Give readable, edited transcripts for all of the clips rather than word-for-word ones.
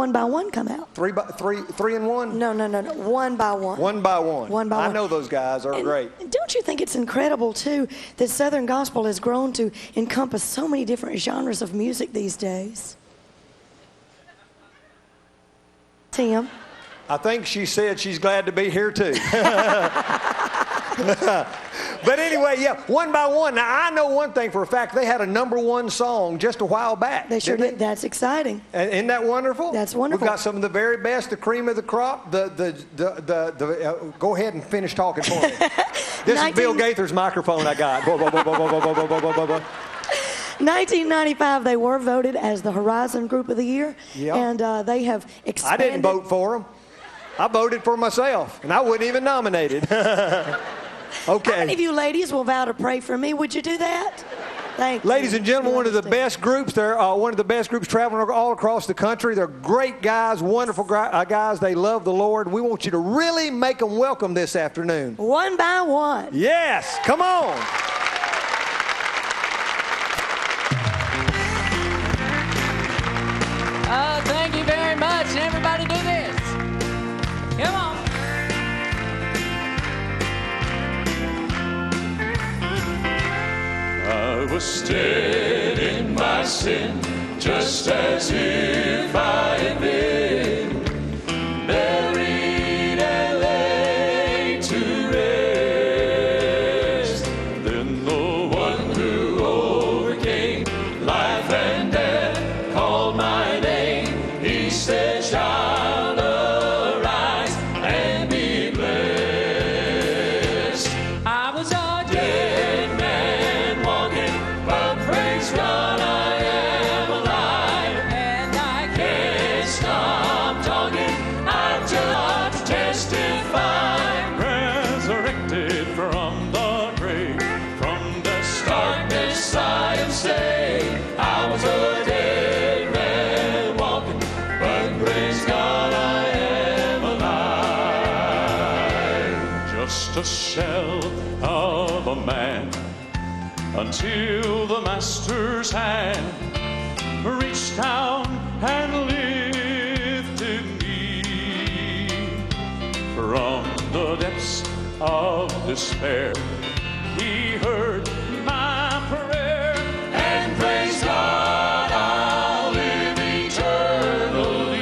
One by One come out. Three and one? No. One by One. One by One. One by One. I know those guys are great. Don't you think it's incredible, too, that Southern Gospel has grown to encompass so many different genres of music these days? Tim? I think she said she's glad to be here, too. But anyway, yeah, One by One. Now, I know one thing for a fact. They had a #1 song just a while back. They sure did. That's exciting. Isn't that wonderful? That's wonderful. We've got some of the very best, the cream of the crop. Go ahead and finish talking for me. This is Bill Gaither's microphone I got. 1995, they were voted as the Horizon Group of the Year, and they have expanded. I didn't vote for them. I voted for myself, and I wasn't even nominated. Okay. How many of you ladies will vow to pray for me? Would you do that? Thank you. Ladies and gentlemen, one of the best groups. They're one of the best groups traveling all across the country. They're great guys, wonderful guys. They love the Lord. We want you to really make them welcome this afternoon. One by One. Yes, come on. Thank you very much. Everybody do this. Come on. I was dead in my sin, just as if I had been buried and laid to rest. Then the one who overcame life and death called my name. He said, "Child, arise and be blessed." I was a dead man walking, but praise God I am alive, and I can't stop talking. I just testify, resurrected from the grave, from the darkness I am saved. I was a dead man walking, but praise God I am alive. Just a shell of a man, until the Master's hand reached down and lifted me from the depths of despair. He heard my prayer, and praise God, I'll live eternally.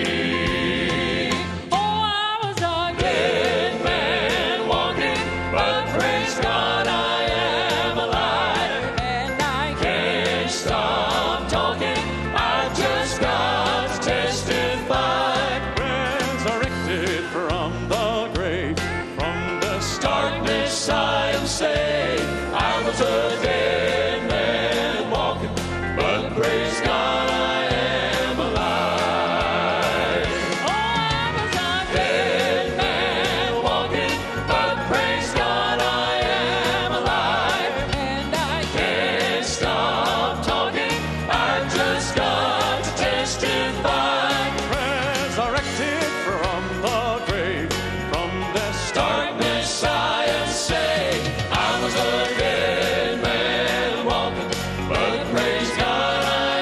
Oh, I was a dead man walking, but praise God I am alive, and I can't stop talking. I just got to testify, resurrected from the grave, from the darkness I am saved. I was a dead man walking, but praise God I am alive. Oh, I was a dead man walking, but praise God I am alive, and I can't stop talking. I just got to testify, resurrected from the grave, from this darkness I am saved. I was a dead man walking, but praise God I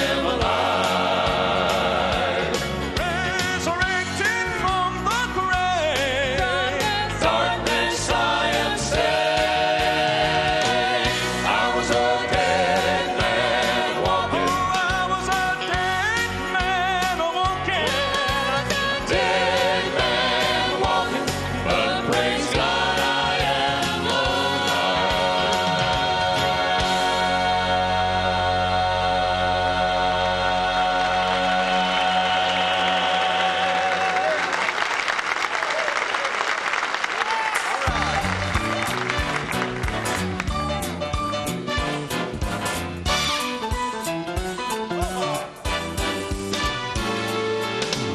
am alive. Resurrected from the grave, darkness I am saved. I was a dead man walking. I was a dead man walking. Dead man walking, but praise God I am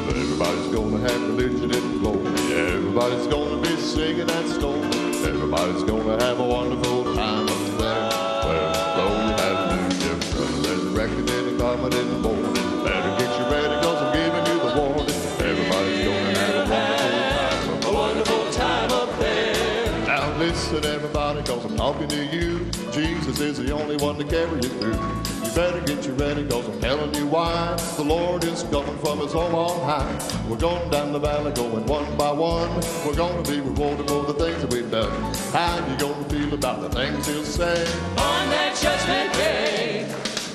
Everybody's gonna have religion and glory. Everybody's gonna be singing and stoning. Everybody's gonna have a wonderful time up there, where slowly hallelujah, resurrected and coming in the morning. Better get you ready, 'cause I'm giving you the warning. Everybody's gonna have a wonderful time up there. Now listen everybody, 'cause I'm talking to you. Jesus is the only one to carry you through. You better get you ready, cause I'm telling you why. The Lord is coming from his home on high. We're going down the valley, going one by one. We're gonna be rewarded for the things that we've done. How you gonna feel about the things he'll say On that judgment day.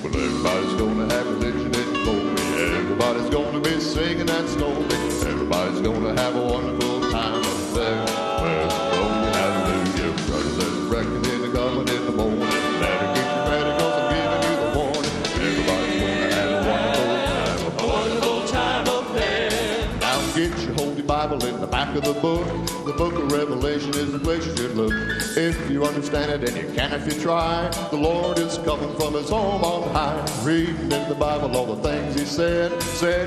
well, everybody's gonna have religion in glory. Everybody's gonna be singing that story. Everybody's gonna have a wonderful time up there. Where the glory, hallelujah, brothers, there's a reckoning coming in the morning. Better get you ready, cause I'm giving you the warning. Everybody's gonna have a wonderful time up there. Now get your Holy Bible in the back of the book. The book of Revelation is the place you should look. If you understand it, and you can if you try, the Lord is coming from his home on high. Reading in the Bible all the things he said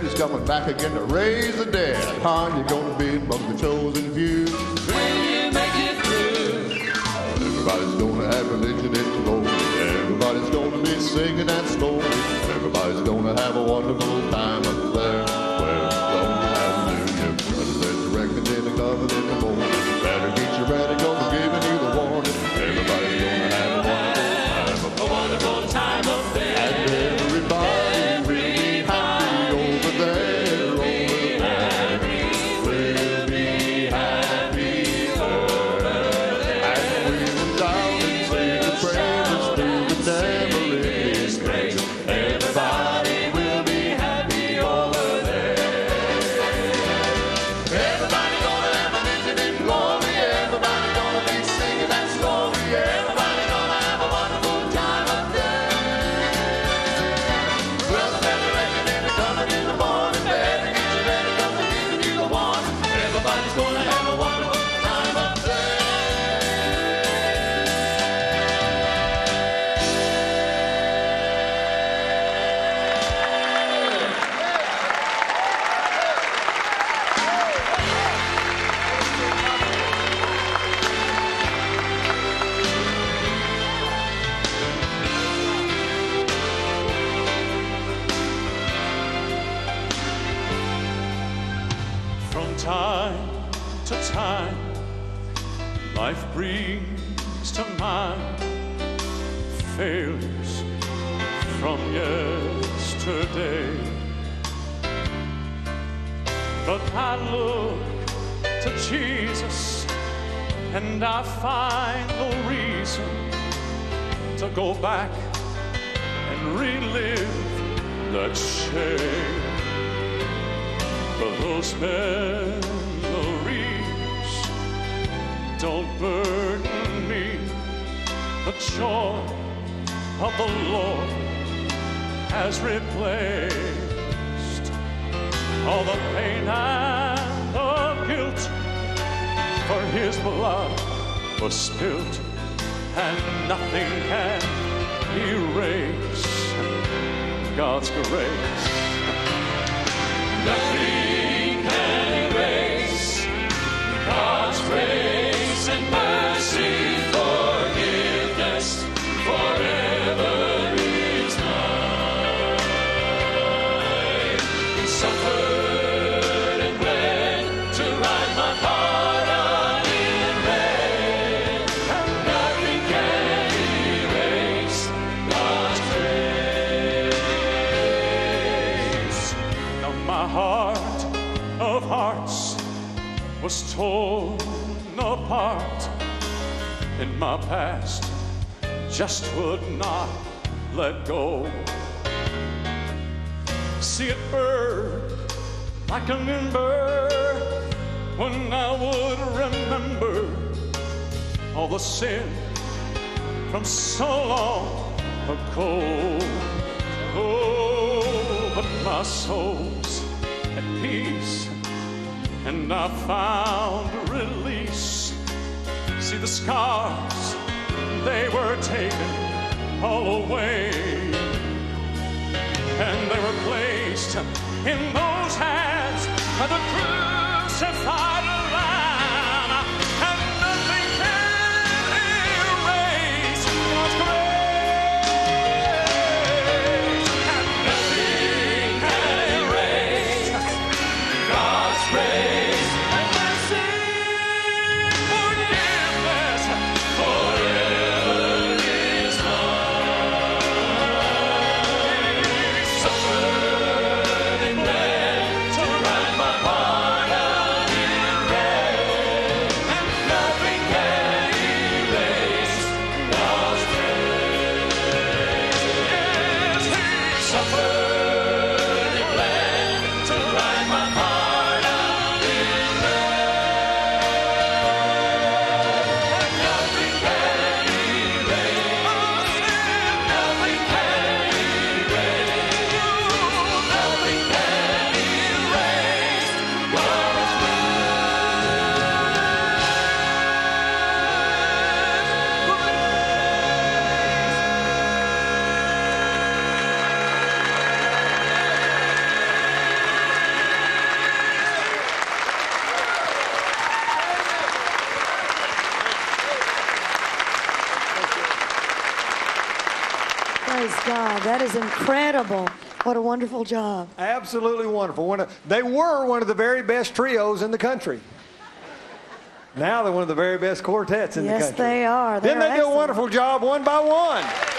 he's coming back again to raise the dead. How you gonna be among the chosen few? When you make it through. Everybody's gonna have religion in glory. Everybody's gonna be singing that story. Everybody's gonna have a wonderful time up there. Where glory, hallelujah, brothers, there's a reckoning coming in the morning. Better get you ready, cause I'm giving you the warning. Everybody's gonna have a wonderful time up there. And everybody will be happy over there, over there. We'll be happy over there. And we will shout and sing the praises to the never-ending grace. Everybody will be happy over there. Everybody gonna have a vision in glory. Everybody gonna be singing that story. Everybody gonna have a wonderful time up there. Well, the resurrection is coming in the morning. Better get you ready, cause I'm giving you the warning. Everybody's gonna have a wonderful time up there. From time to time, life brings to mind failures from yesterday. But I look to Jesus and I find no reason to go back and relive that shame. But those memories don't burden me. The joy of the Lord has replaced all the pain and the guilt. For his blood was spilt, and nothing can erase God's grace. Nothing can erase God's grace and mercy, forgiveness forever is mine. He suffered and bled to write my pardon in red, and nothing can erase God's grace. Now my heart of hearts was torn apart, and my past just would not let go. See it burn like an ember when I would remember all the sin from so long ago. Oh, but my soul's at peace, and I found release. See the scars, they were taken all away, and they were placed in those hands of the crucified Lamb, and nothing can erase God's grace, and nothing can erase God's grace and mercy, forgiveness forever is mine. God, that is incredible. What a wonderful job. Absolutely wonderful. They were one of the very best trios in the country. Now they're one of the very best quartets in the country. Yes, they are. Didn't they do a excellent. wonderful job one by one?